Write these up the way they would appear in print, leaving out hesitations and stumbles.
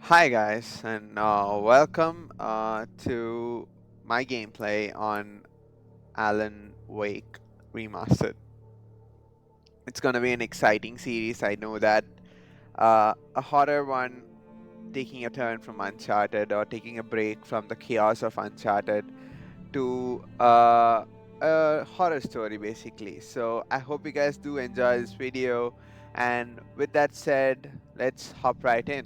Hi guys, and welcome to my gameplay on Alan Wake Remastered. It's gonna be an exciting series, I know that. A horror one taking a turn from Uncharted or taking a break from the chaos of Uncharted to a horror story basically. So I hope you guys do enjoy this video, and with that said, let's hop right in.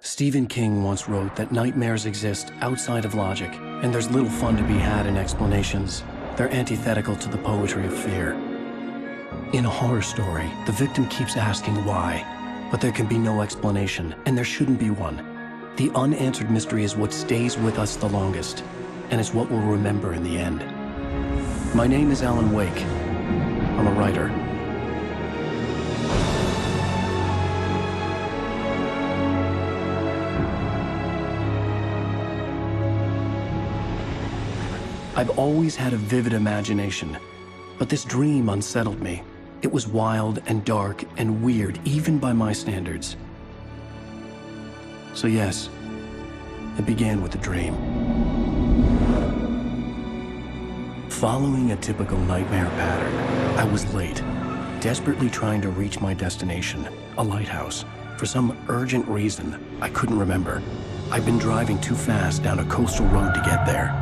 Stephen King once wrote that nightmares exist outside of logic, and there's little fun to be had in explanations. They're antithetical to the poetry of fear. In a horror story, the victim keeps asking why, but there can be no explanation, and there shouldn't be one. The unanswered mystery is what stays with us the longest, and it's what we'll remember in the end. My name is Alan Wake. I'm a writer. I've always had a vivid imagination, but this dream unsettled me. It was wild and dark and weird, even by my standards. So yes, it began with a dream. Following a typical nightmare pattern, I was late, desperately trying to reach my destination, a lighthouse. For some urgent reason, I couldn't remember. I'd been driving too fast down a coastal road to get there.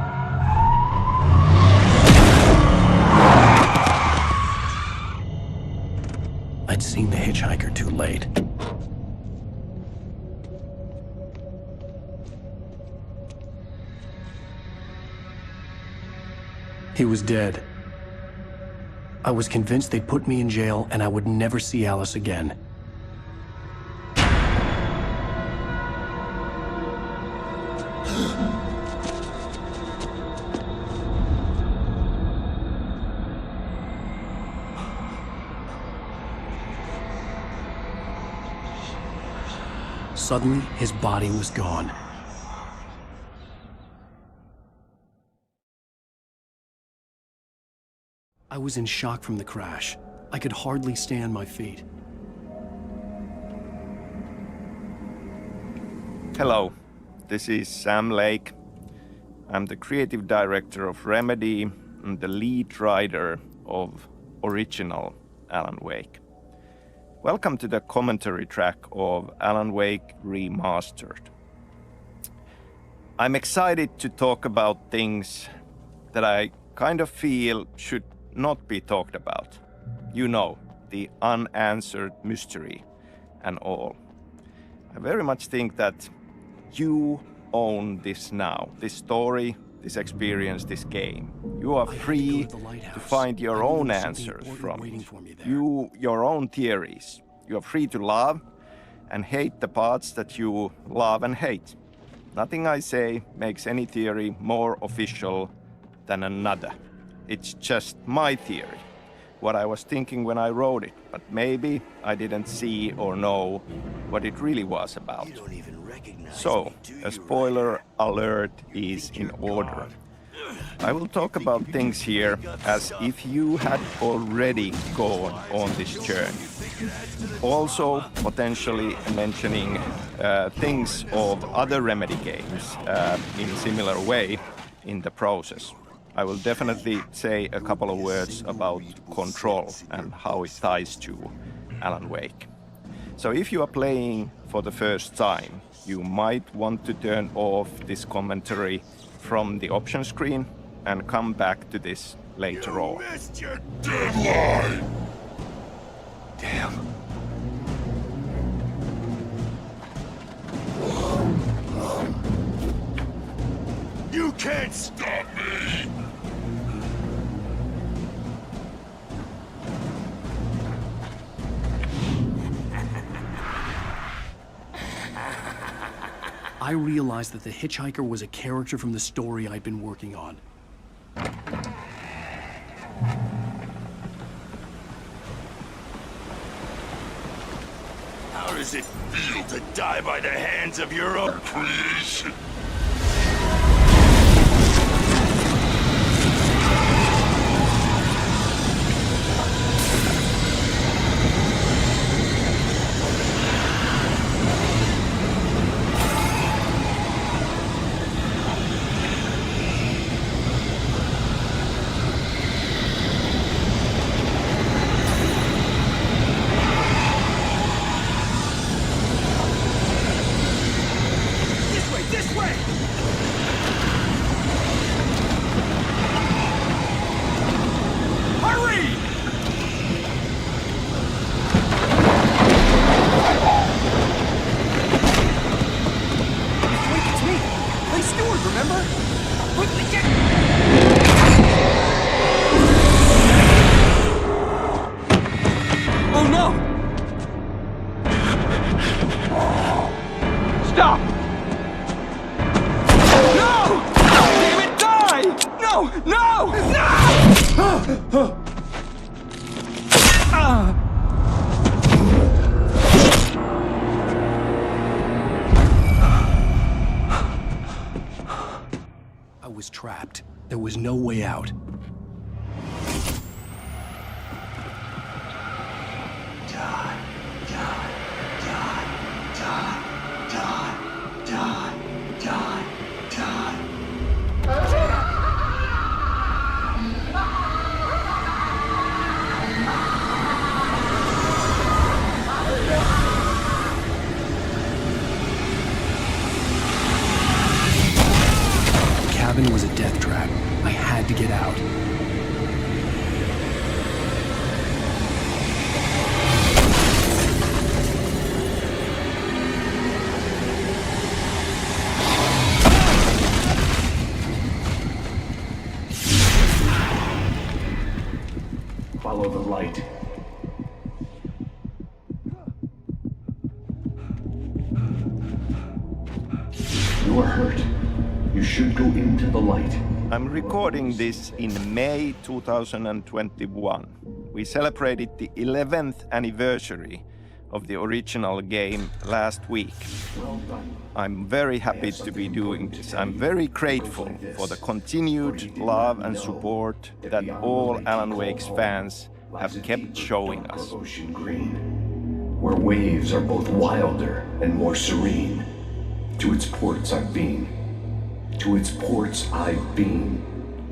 I'd seen the hitchhiker too late. He was dead. I was convinced they'd put me in jail and I would never see Alice again. Suddenly, his body was gone. I was in shock from the crash. I could hardly stay on my feet. Hello, this is Sam Lake. I'm the creative director of Remedy and the lead writer of original Alan Wake. Welcome to the commentary track of Alan Wake Remastered. I'm excited to talk about things that I kind of feel should not be talked about. You know, the unanswered mystery and all. I very much think that you own this now, this story, this experience, this game. You are free to find your own answers from it. Your own theories. You are free to love and hate the parts that you love and hate. Nothing I say makes any theory more official than another. It's just my theory, what I was thinking when I wrote it, but maybe I didn't see or know what it really was about. So, a spoiler alert is in order. I will talk about things here as if you had already gone on this journey. Also, potentially mentioning things of other Remedy games in a similar way in the process. I will definitely say a couple of words about Control and how it ties to Alan Wake. So if you are playing for the first time, you might want to turn off this commentary from the option screen and come back to this later on. You missed your deadline! Damn. You can't stop me! I realized that the hitchhiker was a character from the story I'd been working on. How does it feel to die by the hands of your own creation? I was trapped. There was no way out. The cabin was a death trap. I had to get out. Follow the light. You are hurt. You should go into the light. I'm recording this in May 2021. We celebrated the 11th anniversary of the original game last week. Well done. I'm very happy to be doing this. I'm very grateful for the continued love and support that all Alan Wake's fans have kept showing us. Ocean green, where waves are both wilder and more serene. To its ports I've been. To its ports I've been.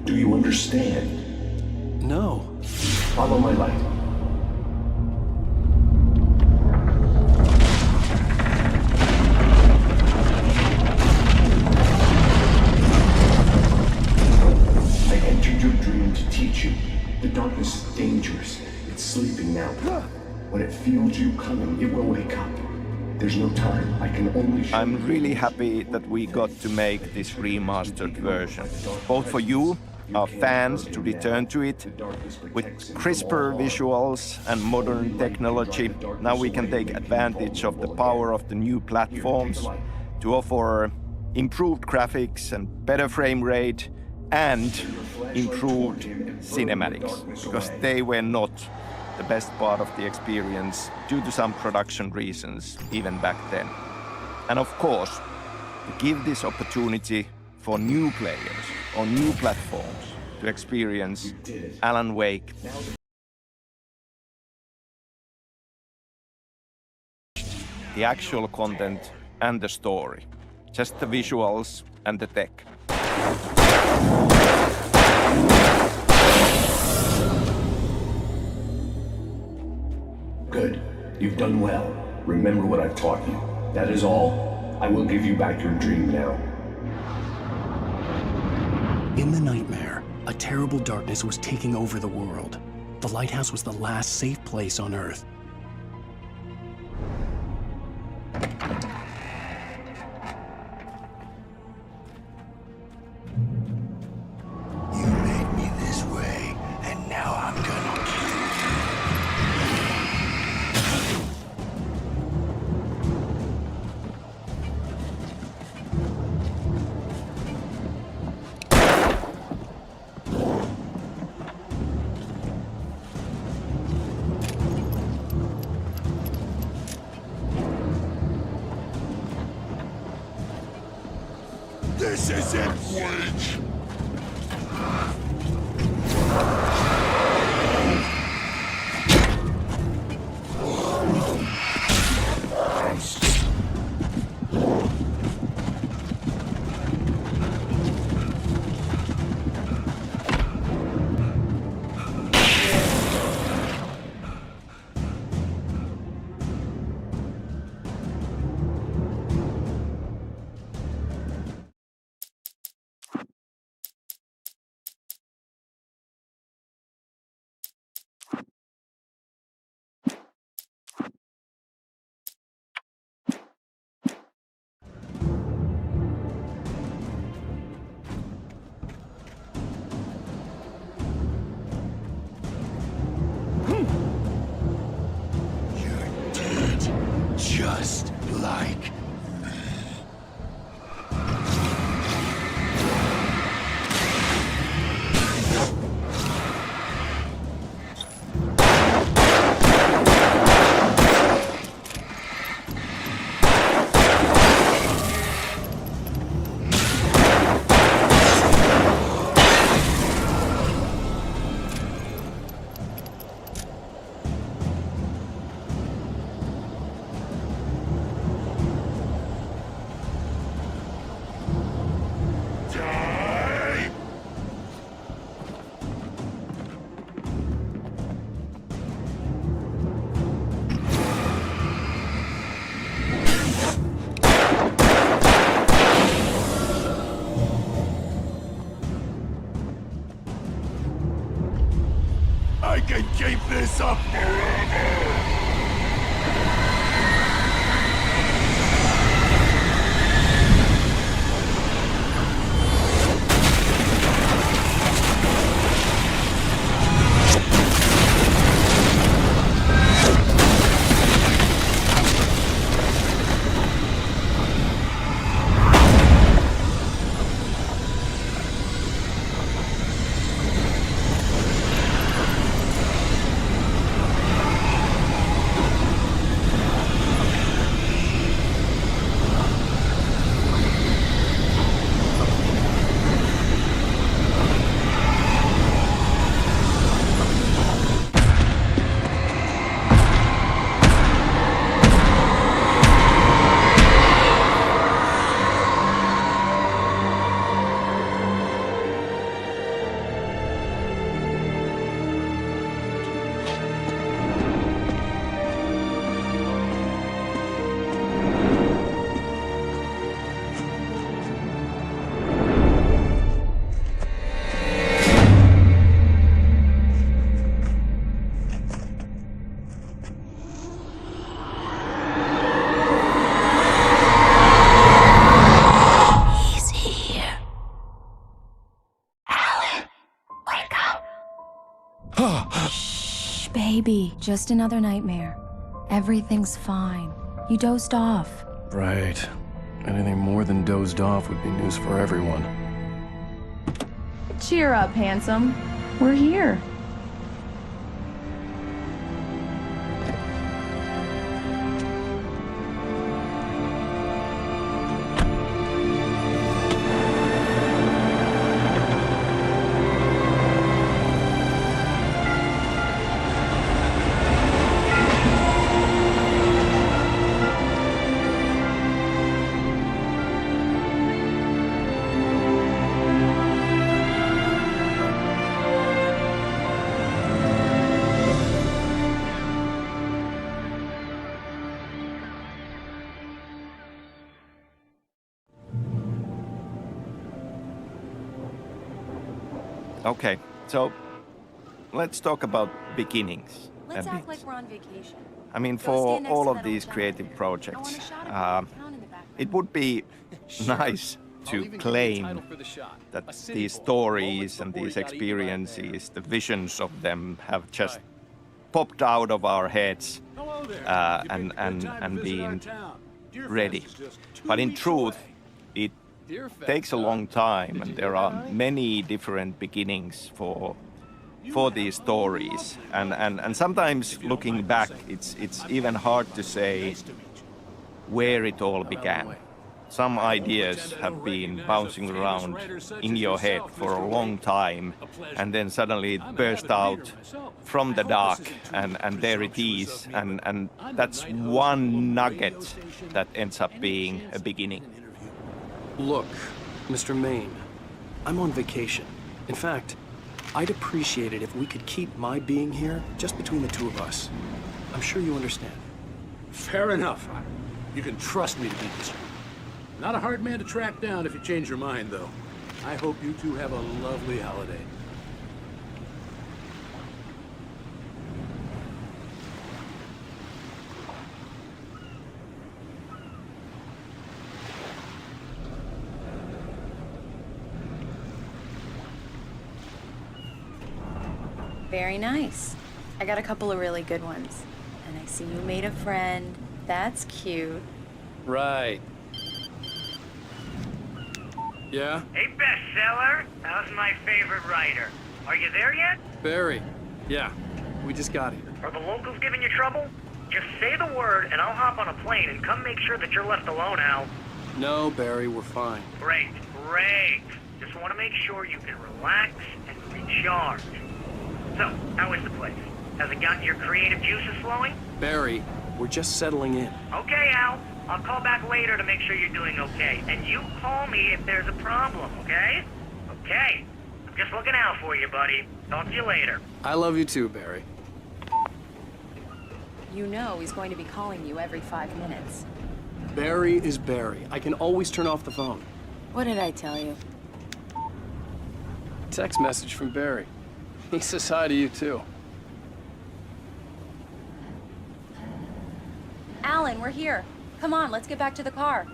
Do you understand? No. Follow my light. I entered your dream to teach you. The darkness is dangerous. It's sleeping now. When it feels you coming, it will wake up. There's no time. I can only show I'm you. really happy that we got to make this remastered version, both for you, our fans, to return to it. With crisper visuals and modern technology, now we can take advantage of the power of the new platforms to offer improved graphics and better frame rate and improved cinematics, because they were not the best part of the experience due to some production reasons even back then. And of course, to give this opportunity for new players on new platforms to experience Alan Wake. The actual content and the story, just the visuals and the tech. Good. You've done well. Remember what I've taught you. That is all. I will give you back your dream now. In the nightmare, a terrible darkness was taking over the world. The lighthouse was the last safe place on Earth. You made me this way, and now I'm gonna kill you. This isn't Wake! You're dead, just like keep this up forever! Shh, baby. Just another nightmare. Everything's fine. You dozed off. Right. Anything more than dozed off would be news for everyone. Cheer up, handsome. We're here. Okay, so let's talk about beginnings Let's a act bit. like we're on vacation. I mean, Go for stand next all to of that these old creative gentleman. projects, I want a shot of town in the background. it would be nice to claim that these stories and these experiences, the visions of them have just popped out of our heads and been ready. But in truth, it takes a long time, and there are many different beginnings for these stories. And sometimes looking back, it's even hard to say where it all began. Some ideas have been bouncing around in your head for a long time, and then suddenly it burst out from the dark, and there it is, and that's one nugget that ends up being a beginning. Look, Mr. Maine, I'm on vacation. In fact, I'd appreciate it if we could keep my being here just between the two of us. I'm sure you understand. Fair enough. You can trust me to be discreet. Not a hard man to track down if you change your mind, though. I hope you two have a lovely holiday. Very nice. I got a couple of really good ones. And I see you made a friend. That's cute. Right. Yeah? Hey, bestseller. How's my favorite writer? Are you there yet? Barry. Yeah, we just got here. Are the locals giving you trouble? Just say the word and I'll hop on a plane and come make sure that you're left alone, Al. No, Barry, we're fine. Great, great. Just want to make sure you can relax and recharge. So, how is the place? Has it gotten your creative juices flowing? Barry, we're just settling in. Okay, Al. I'll call back later to make sure you're doing okay. And you call me if there's a problem, okay? Okay. I'm just looking out for you, buddy. Talk to you later. I love you too, Barry. You know he's going to be calling you every 5 minutes. Barry is Barry. I can always turn off the phone. What did I tell you? Text message from Barry. He says hi to you too. Alan, we're here. Come on, let's get back to the car.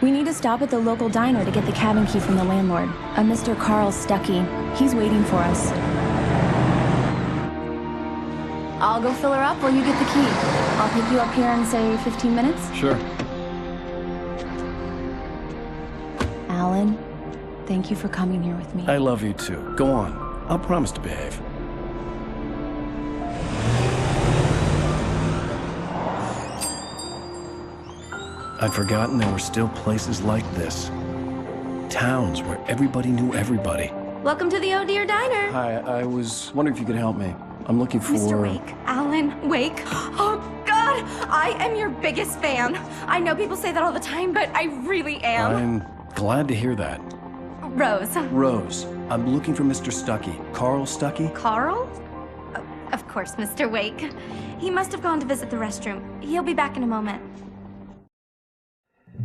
We need to stop at the local diner to get the cabin key from the landlord, a Mr. Carl Stuckey. He's waiting for us. I'll go fill her up while you get the key. I'll pick you up here in, say, 15 minutes? Sure. Alan, thank you for coming here with me. I love you too. Go on. I'll promise to behave. I'd forgotten there were still places like this. Towns where everybody knew everybody. Welcome to the Oh Dear Diner. Hi, I was wondering if you could help me. I'm looking for... Mr. Wake. Alan Wake. Oh, God! I am your biggest fan. I know people say that all the time, but I really am. I'm glad to hear that. Rose. Rose, I'm looking for Mr. Stuckey. Carl Stuckey? Carl? Oh, of course, Mr. Wake. He must have gone to visit the restroom. He'll be back in a moment.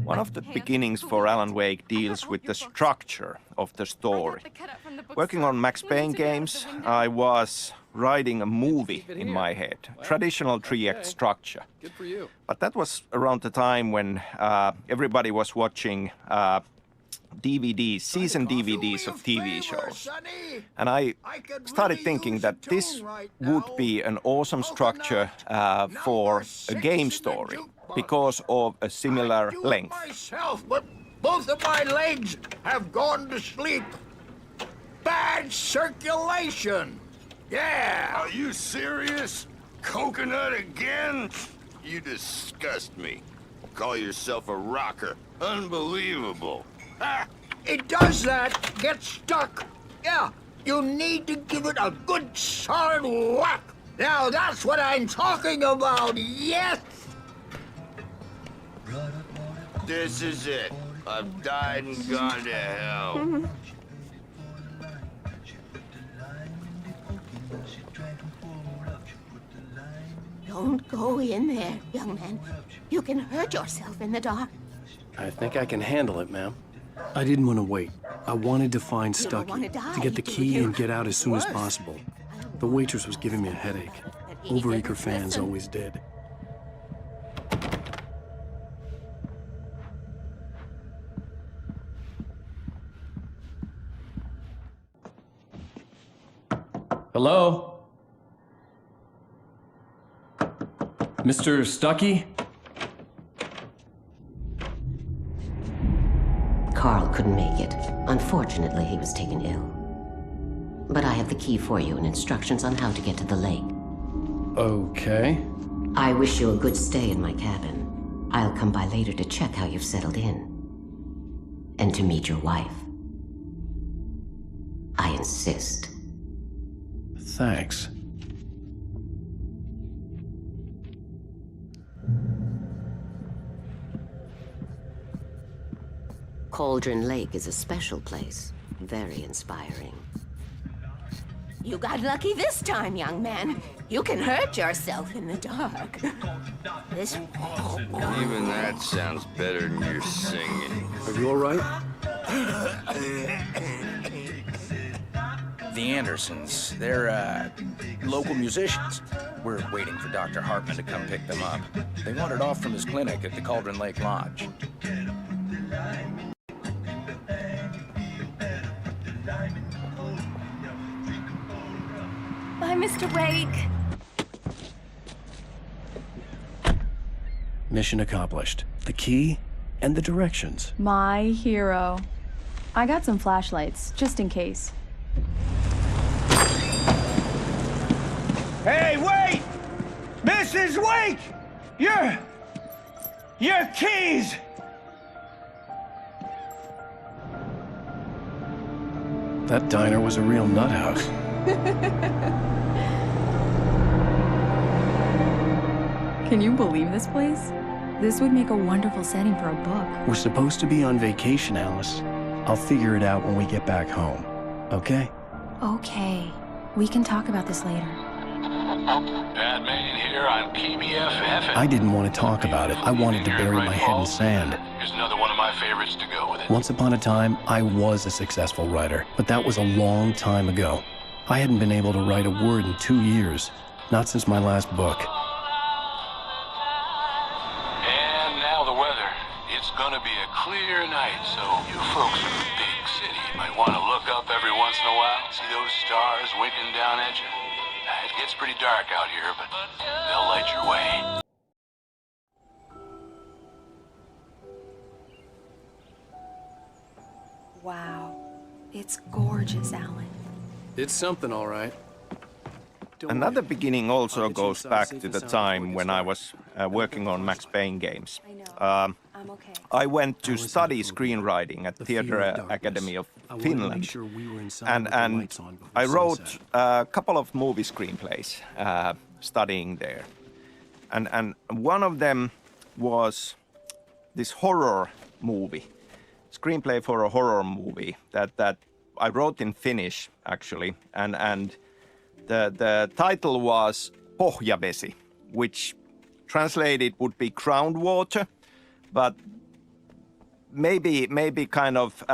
One of the beginnings for Alan Wake deals with the structure of the story. Working on Max Payne games, I was writing a movie in my head, traditional 3-act structure. But that was around the time when everybody was watching DVDs, season DVDs of TV shows. And I started thinking that this would be an awesome structure for a game story because of a similar length. Myself, but both of my legs have gone to sleep. Bad circulation. Yeah. Are you serious? Coconut again? You disgust me. Call yourself a rocker. Unbelievable. Ah, it does that. Get stuck. Yeah, you need to give it a good solid whack. Now that's what I'm talking about, yes! This is it. I've died and gone to hell. Don't go in there, young man. You can hurt yourself in the dark. I think I can handle it, ma'am. I didn't want to wait. I wanted to find Stuckey, to get the key and get out as soon as possible. The waitress was giving me a headache. Overeager fans always did. Hello? Mr. Stuckey? Carl couldn't make it. Unfortunately, he was taken ill. But I have the key for you and instructions on how to get to the lake. Okay. I wish you a good stay in my cabin. I'll come by later to check how you've settled in. And to meet your wife. I insist. Thanks. Cauldron Lake is a special place. Very inspiring. You got lucky this time, young man. You can hurt yourself in the dark. This... Even that sounds better than your singing. Are you all right? The Andersons, they're, local musicians. We're waiting for Dr. Hartman to come pick them up. They wandered off from his clinic at the Cauldron Lake Lodge. Bye, Mr. Wake. Mission accomplished. The key and the directions. My hero. I got some flashlights, just in case. Hey, wait! Mrs. Wake! Your keys! That diner was a real nut house. Can you believe this place? This would make a wonderful setting for a book. We're supposed to be on vacation, Alice. I'll figure it out when we get back home. Okay? Okay. We can talk about this later. Batman here on PBF FM. I didn't want to talk about it. I wanted to bury my head in sand. Here's another one of my favorites to go with it. Once upon a time, I was a successful writer, but that was a long time ago. I hadn't been able to write a word in 2 years, not since my last book. And now the weather. It's gonna be a clear night, so you folks in the big city might want to look up every once in a while, see those stars winking down at you. It gets pretty dark out here, but they'll light your way. Wow. It's gorgeous, Alan. It's something, all right. Another beginning also goes back to the time when I was working on Max Payne games. I went to study screenwriting at Theatre Academy of Finland, and I wrote a couple of movie screenplays studying there. And one of them was this horror movie, screenplay for a horror movie that I wrote in Finnish, actually, and the title was Pohjavesi, which translated would be groundwater, but maybe kind of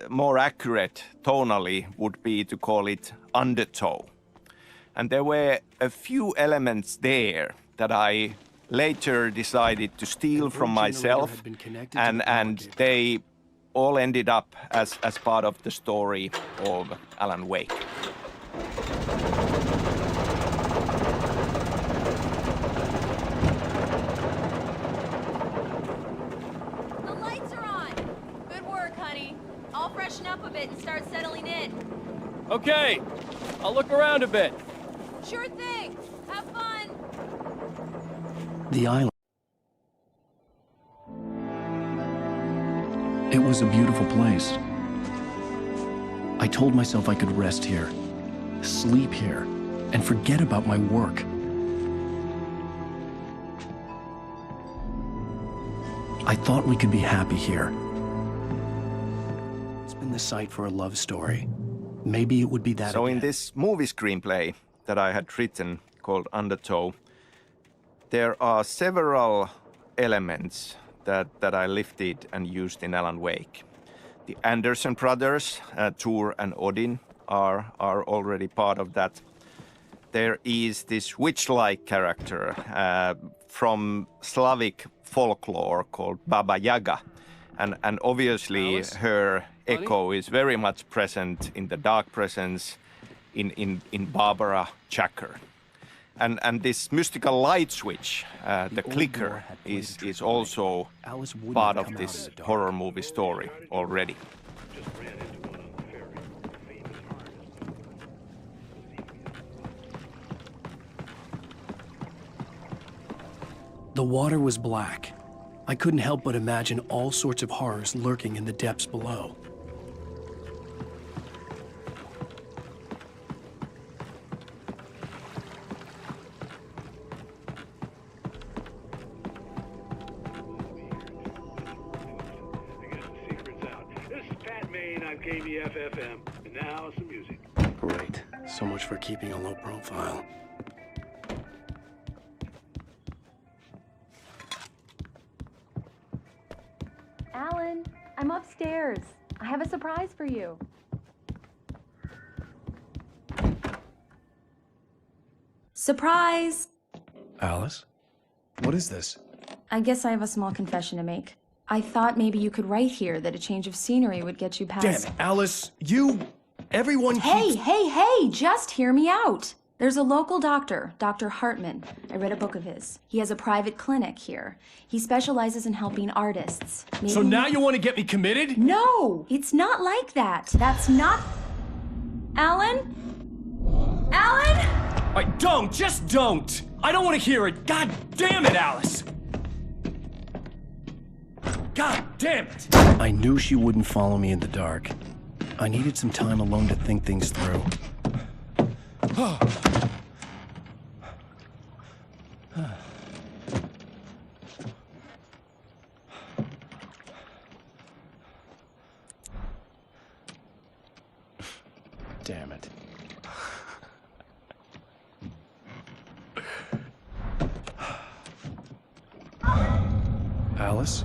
more accurate tonally would be to call it undertow. And there were a few elements there that I later decided to steal from myself, and they all ended up as part of the story of Alan Wake. The lights are on. Good work, honey. I'll freshen up a bit and start settling in. Okay, I'll look around a bit. Sure thing. Have fun. The island. It was a beautiful place. I told myself I could rest here, sleep here, and forget about my work. I thought we could be happy here. It's been the site for a love story. Maybe it would be that So again. in this movie screenplay that I had written called Undertow, there are several elements that I lifted and used in Alan Wake. The Anderson brothers, Tor and Odin, are already part of that. There is this witch-like character from Slavic folklore called Baba Yaga, and obviously Alice? her echo is very much present in the Dark Presence, in Barbara Chacker. And this mystical light switch, the clicker, is also part of this horror movie story already. The water was black. I couldn't help but imagine all sorts of horrors lurking in the depths below. KBFFM, and now some music. Great. So much for keeping a low profile. Alan, I'm upstairs. I have a surprise for you. Surprise! Alice? What is this? I guess I have a small confession to make. I thought maybe you could write here that a change of scenery would get you past... Damn it, Alice! Everyone keeps... Hey! Just hear me out! There's a local doctor, Dr. Hartman. I read a book of his. He has a private clinic here. He specializes in helping artists. Maybe... So now you want to get me committed? No! It's not like that. That's not... Alan? Alan? Just don't! I don't want to hear it! God damn it, Alice! God damn it! I knew she wouldn't follow me in the dark. I needed some time alone to think things through. Damn it. Alice?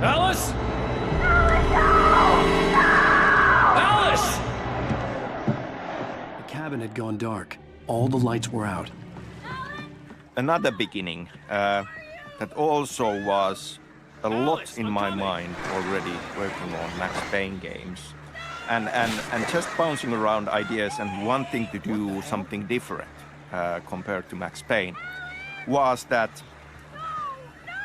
Alice? Alice! The cabin had gone dark. All the lights were out. Another beginning that also was a lot in my mind already working on Max Payne games and just bouncing around ideas and wanting to do something different compared to Max Payne was that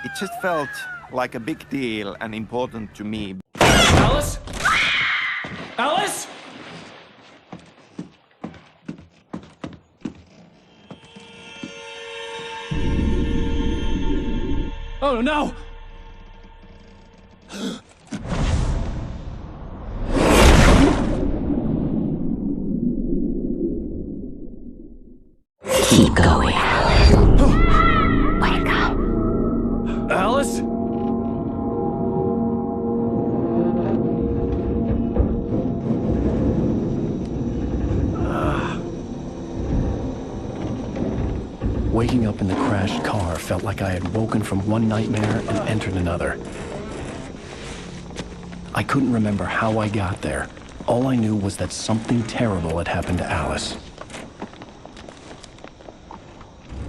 it just felt like a big deal and important to me. Alice? Alice? Oh no! Keep going. Wake up. Alice? Waking up in the crashed car felt like I had woken from one nightmare and entered another. I couldn't remember how I got there. All I knew was that something terrible had happened to Alice.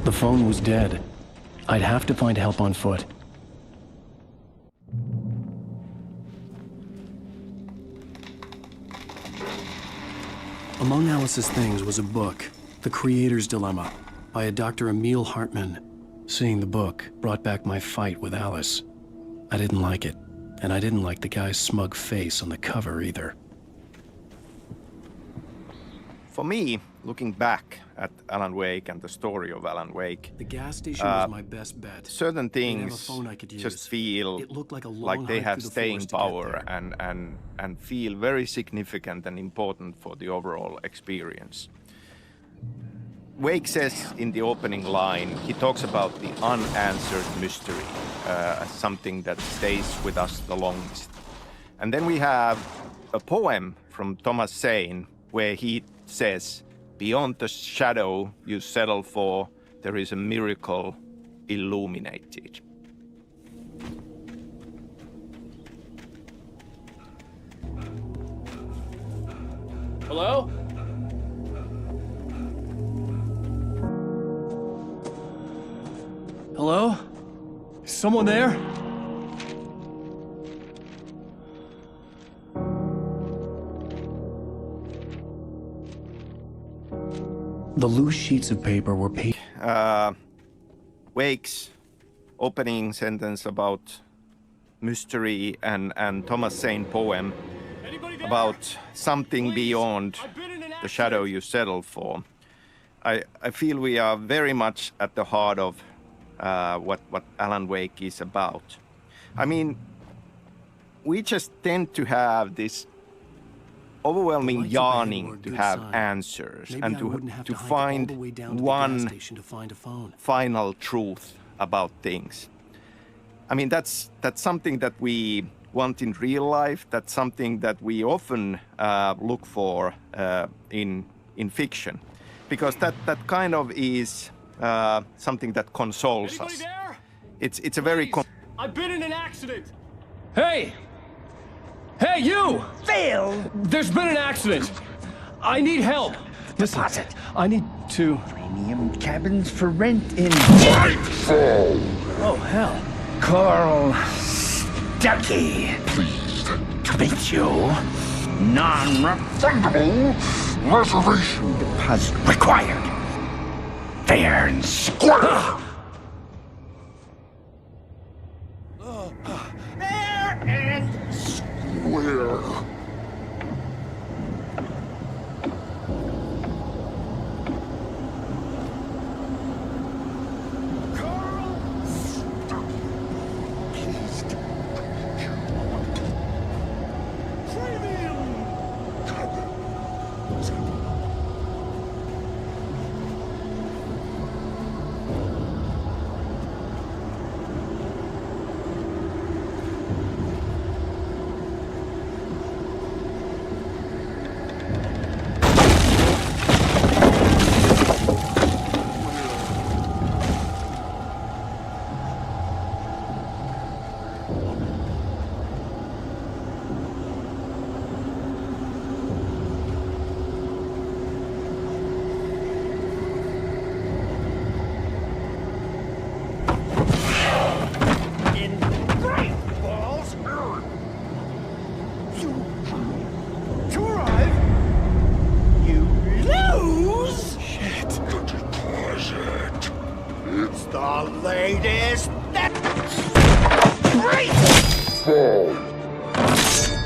The phone was dead. I'd have to find help on foot. Among Alice's things was a book, The Creator's Dilemma, by a Dr. Emil Hartman. Seeing the book brought back my fight with Alice. I didn't like it, and I didn't like the guy's smug face on the cover either. For me, looking back at Alan Wake and the story of Alan Wake, the gas station was my best bet. Certain things just feel like they have staying power and feel very significant and important for the overall experience. Wake says in the opening line, he talks about the unanswered mystery as something that stays with us the longest. And then we have a poem from Thomas Zane where he says, "Beyond the shadow you settle for, there is a miracle illuminated." Hello? Hello? Is someone there? The loose sheets of paper were Wake's opening sentence about mystery and Thomas Zane poem about something beyond the shadow you settle for. I feel we are very much at the heart of what Alan Wake is about. I mean, we just tend to have this overwhelming yearning to have answers and to find one final truth about things. I mean, that's something that we want in real life. That's something that we often look for in fiction, because that kind of is something that consoles us. It's a very. I've been in an accident. Hey! Hey, you! Phil! There's been an accident. I need help. Deposit. I need to... Premium cabins for rent in... Nightfall! Oh, hell. Carl Stuckey. Pleased to meet you. Non-refundable reservation deposit required. Fair and square. Fair and Where?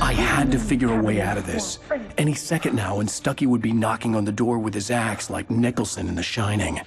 I had to figure a way out of this. Any second now, and Stucky would be knocking on the door with his axe like Nicholson in The Shining.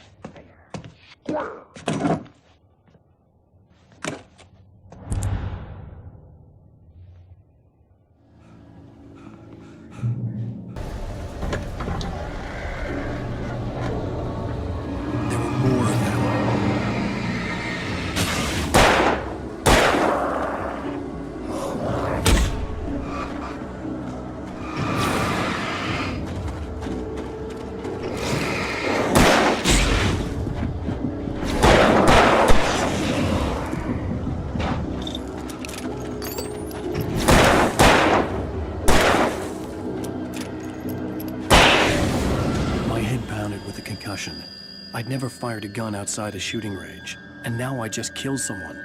With a concussion. I'd never fired a gun outside a shooting range, and now I just killed someone.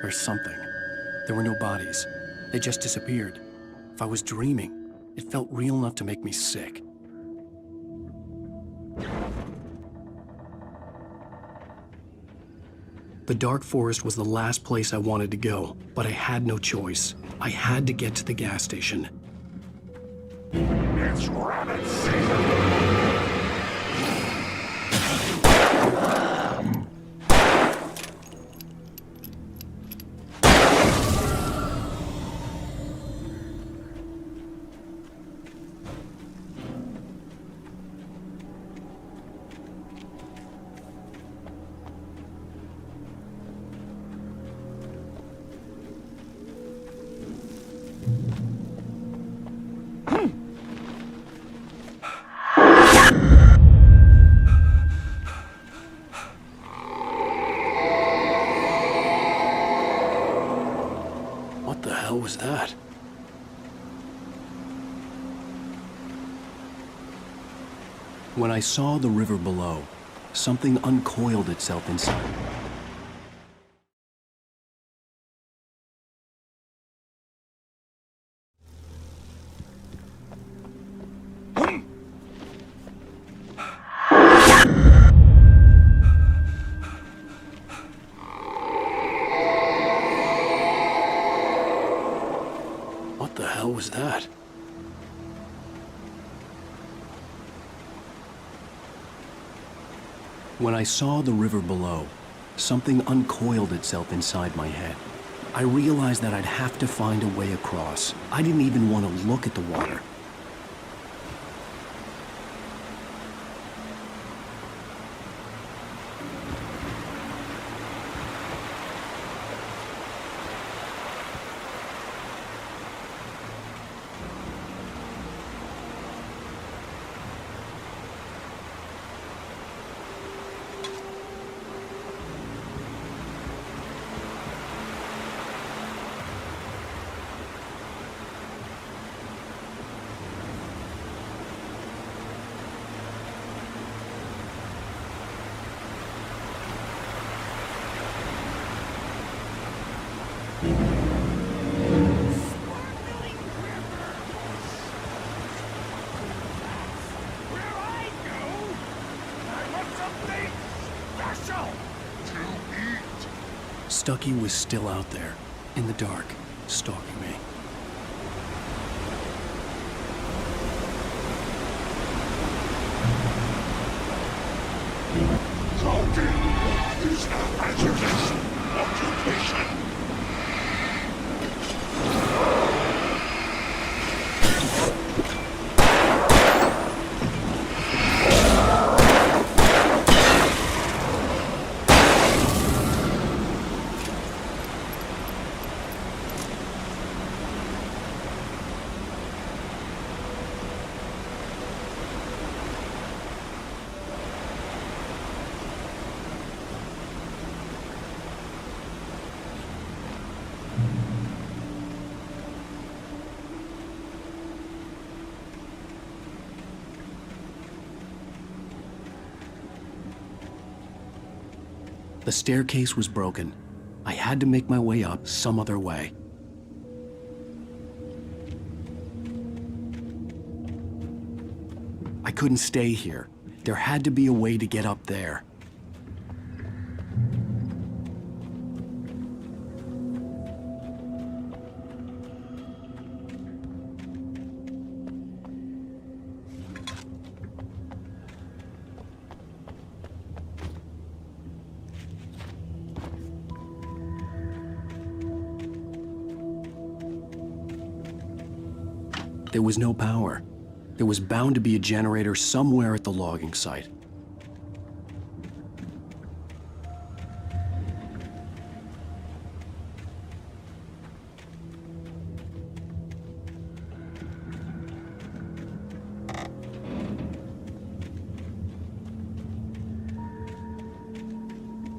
Or something. There were no bodies. They just disappeared. If I was dreaming, it felt real enough to make me sick. The dark forest was the last place I wanted to go, but I had no choice. I had to get to the gas station. It's rabbit season! What the hell was that? When I saw the river below, something uncoiled itself inside. What the hell was that? When I saw the river below, something uncoiled itself inside my head. I realized that I'd have to find a way across. I didn't even want to look at the water. Stucky was still out there, in the dark, stalking me. Talking is a hazardous occupation. The staircase was broken. I had to make my way up some other way. I couldn't stay here. There had to be a way to get up there. There was no power. There was bound to be a generator somewhere at the logging site.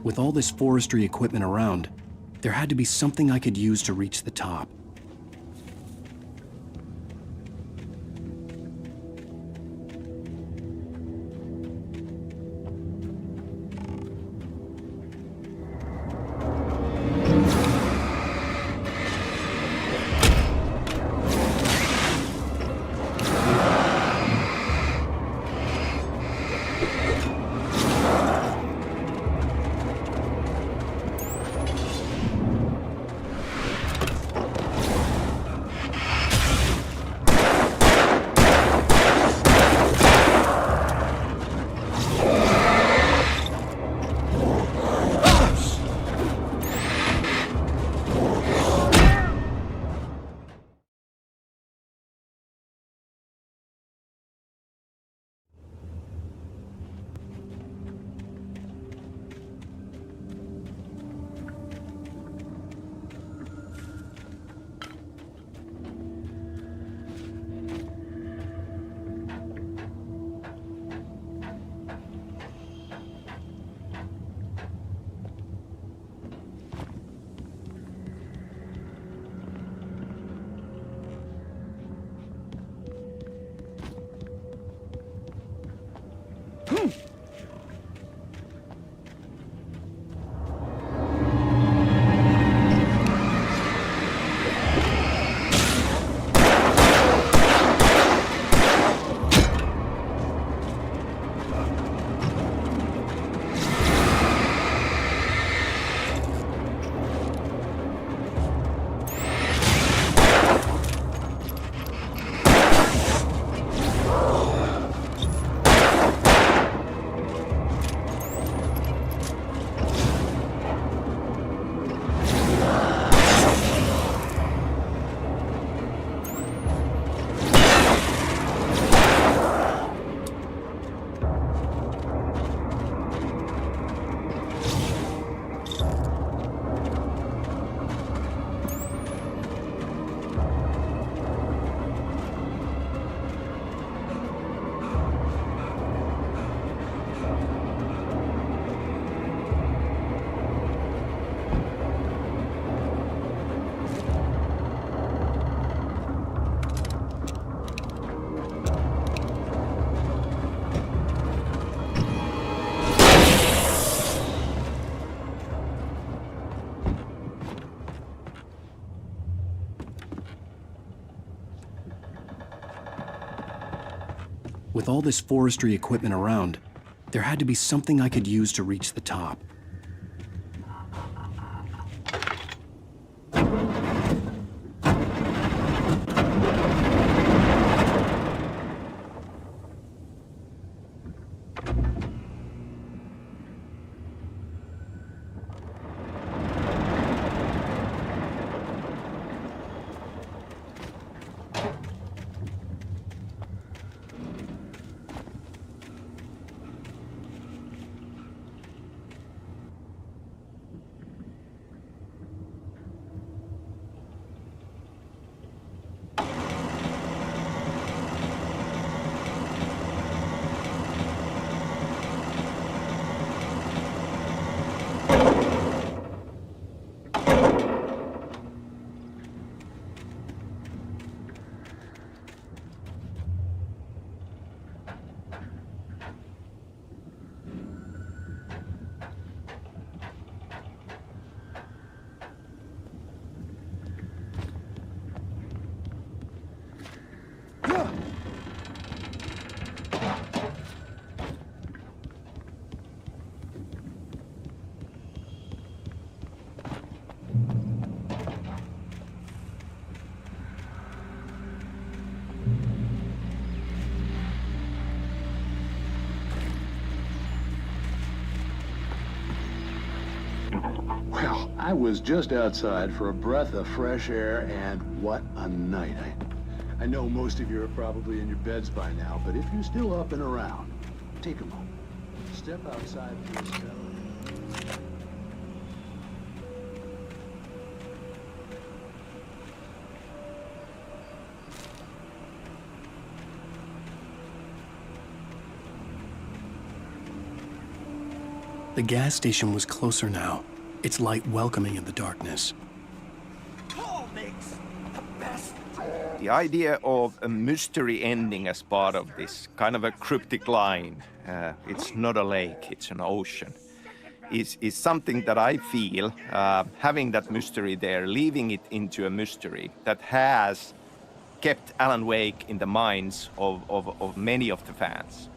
With all this forestry equipment around, there had to be something I could use to reach the top. With all this forestry equipment around, there had to be something I could use to reach the top. Well, I was just outside for a breath of fresh air, and what a night. I know most of you are probably in your beds by now, but if you're still up and around, take a moment. Step outside for a spell. The gas station was closer now, its light welcoming in the darkness. The idea of a mystery ending as part of this, kind of a cryptic line, it's not a lake, it's an ocean, is something that I feel, having that mystery there, leaving it into a mystery that has kept Alan Wake in the minds of many of the fans.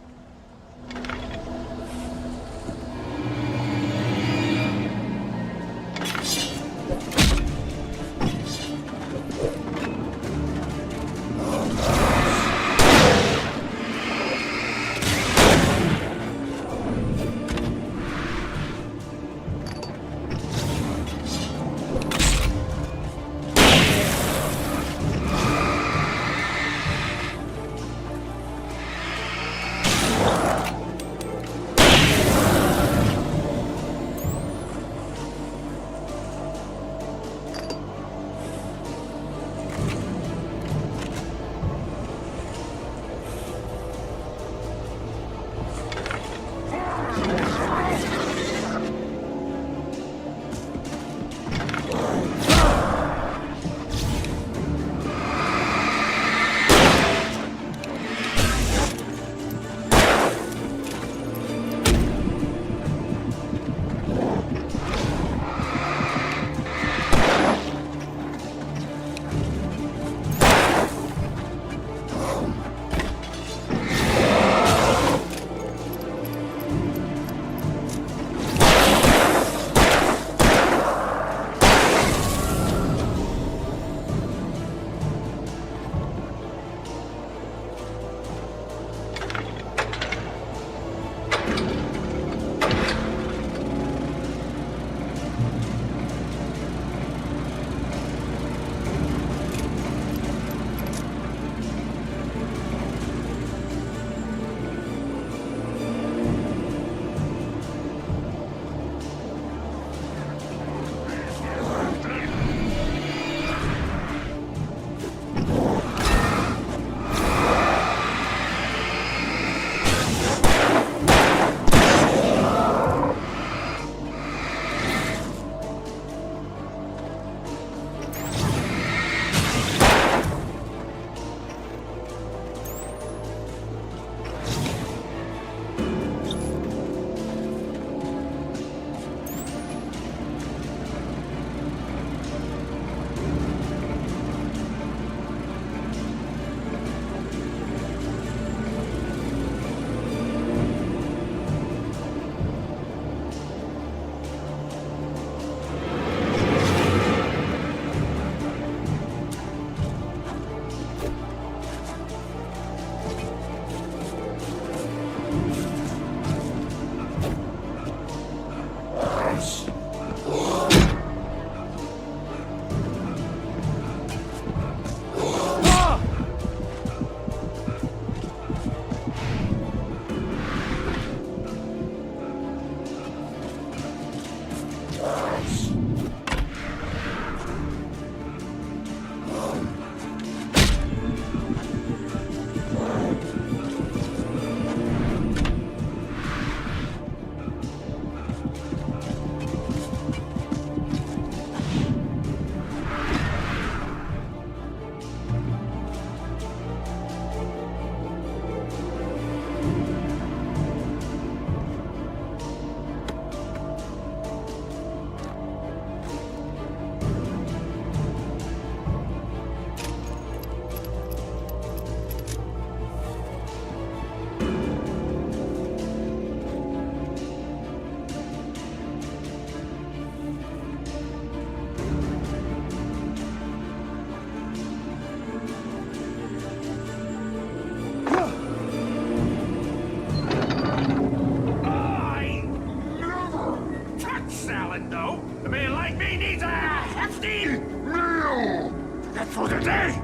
That's for the day!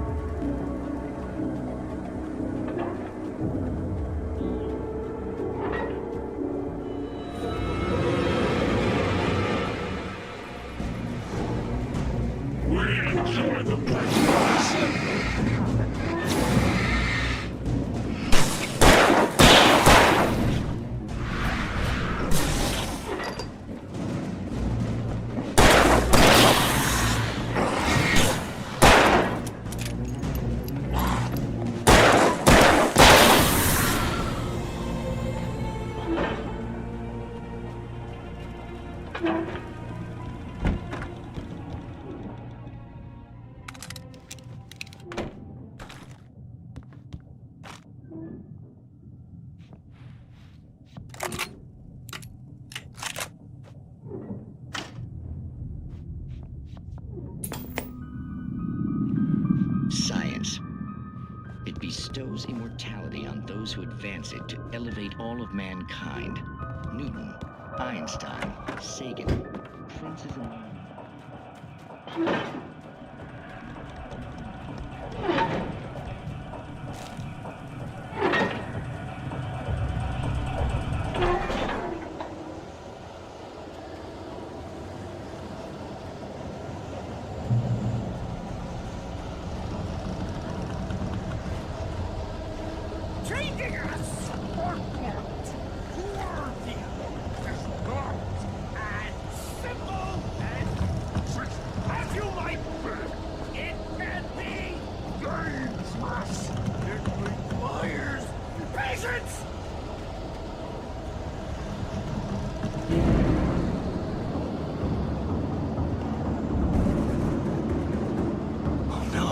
Science. It bestows immortality on those who advance it to elevate all of mankind. Newton, Einstein, Sagan, princes and... Changing us! Important! Cordial! Distinct and simple and tricky as you might be! It can be dangerous! It requires patience! Oh no.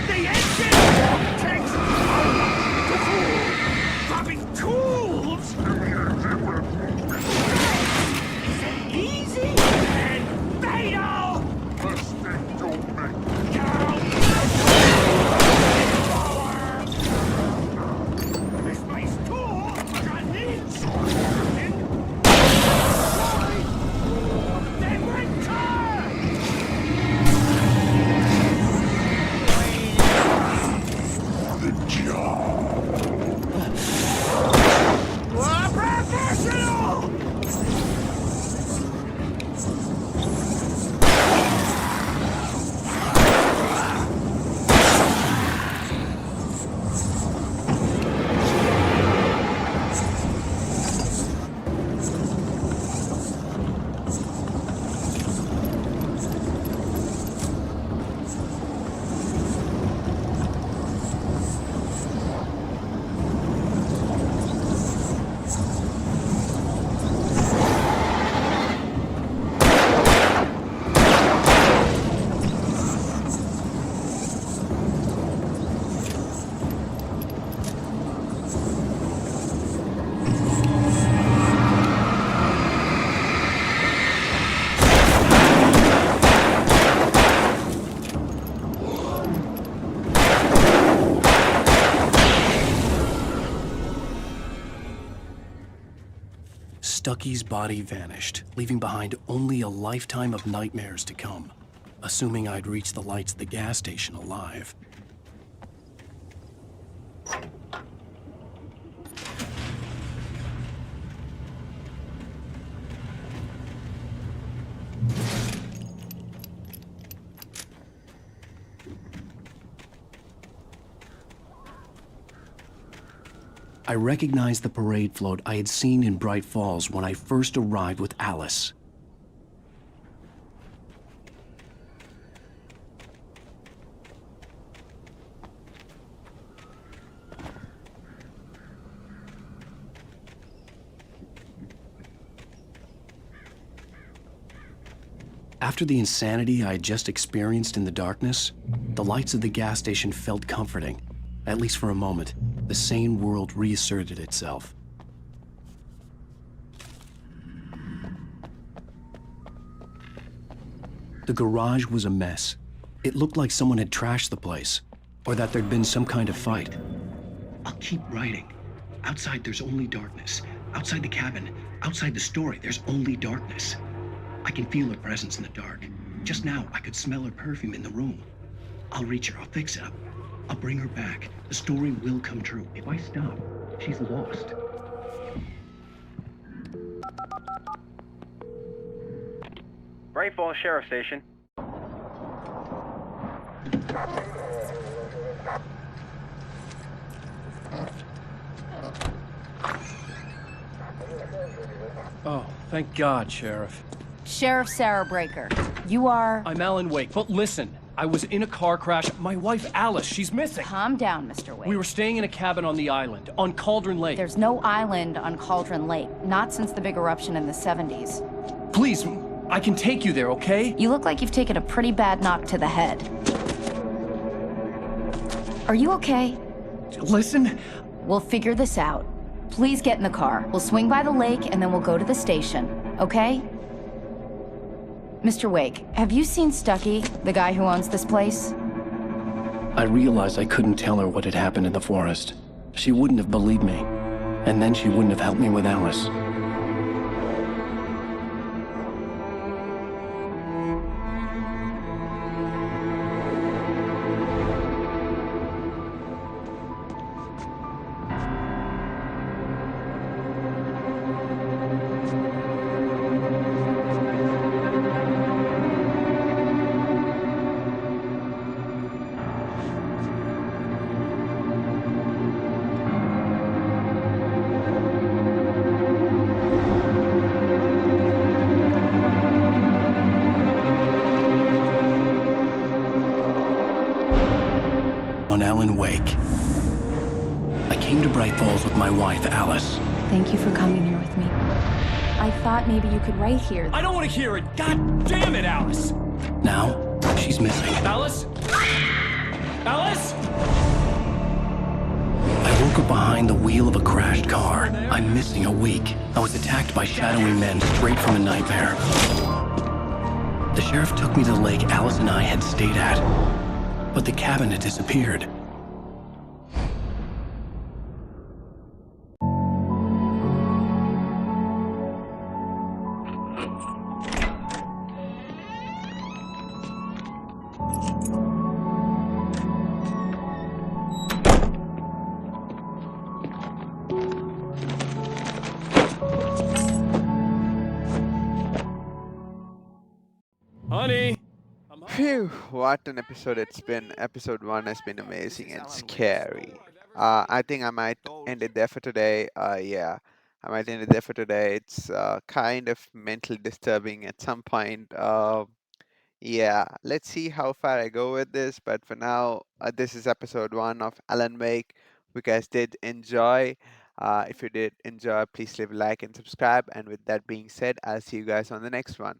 The engine takes power to fool, dropping tools. Is it easy and fatal? Mistake don't make. Misplaced tool got inside. Then return. Professional! Stucky's body vanished, leaving behind only a lifetime of nightmares to come, assuming I'd reach the lights at the gas station alive. I recognized the parade float I had seen in Bright Falls when I first arrived with Alice. After the insanity I had just experienced in the darkness, the lights of the gas station felt comforting. At least for a moment, the sane world reasserted itself. The garage was a mess. It looked like someone had trashed the place, or that there'd been some kind of fight. I'll keep writing. Outside, there's only darkness. Outside the cabin, outside the story, there's only darkness. I can feel her presence in the dark. Just now, I could smell her perfume in the room. I'll reach her, I'll fix it up. I'll bring her back. The story will come true. If I stop, she's lost. Bright Falls Sheriff Station. Oh, thank God, Sheriff. Sheriff Sarah Breaker. You are... I'm Alan Wake, but listen. I was in a car crash. My wife, Alice, she's missing. Calm down, Mr. Wake. We were staying in a cabin on the island, on Cauldron Lake. There's no island on Cauldron Lake. Not since the big eruption in the 70s. Please, I can take you there, okay? You look like you've taken a pretty bad knock to the head. Are you okay? Listen. We'll figure this out. Please get in the car. We'll swing by the lake and then we'll go to the station, okay? Mr. Wake, have you seen Stucky, the guy who owns this place? I realized I couldn't tell her what had happened in the forest. She wouldn't have believed me. And then she wouldn't have helped me with Alice. On Alan Wake. I came to Bright Falls with my wife, Alice. Thank you for coming here with me. I thought maybe you could write here. I don't want to hear it! God damn it, Alice! Now, she's missing. Alice? Alice? I woke up behind the wheel of a crashed car. I'm missing a week. I was attacked by shadowy men straight from a nightmare. The sheriff took me to the lake Alice and I had stayed at. But the cabin had disappeared. Honey! Phew, what an episode it's been. Episode 1 has been amazing and scary. I think I might end it there for today. Yeah, I might end it there for today. It's kind of mentally disturbing at some point. Yeah, let's see how far I go with this. But for now, this is episode 1 of Alan Wake. You guys did enjoy. If you did enjoy, please leave a like and subscribe. And with that being said, I'll see you guys on the next one.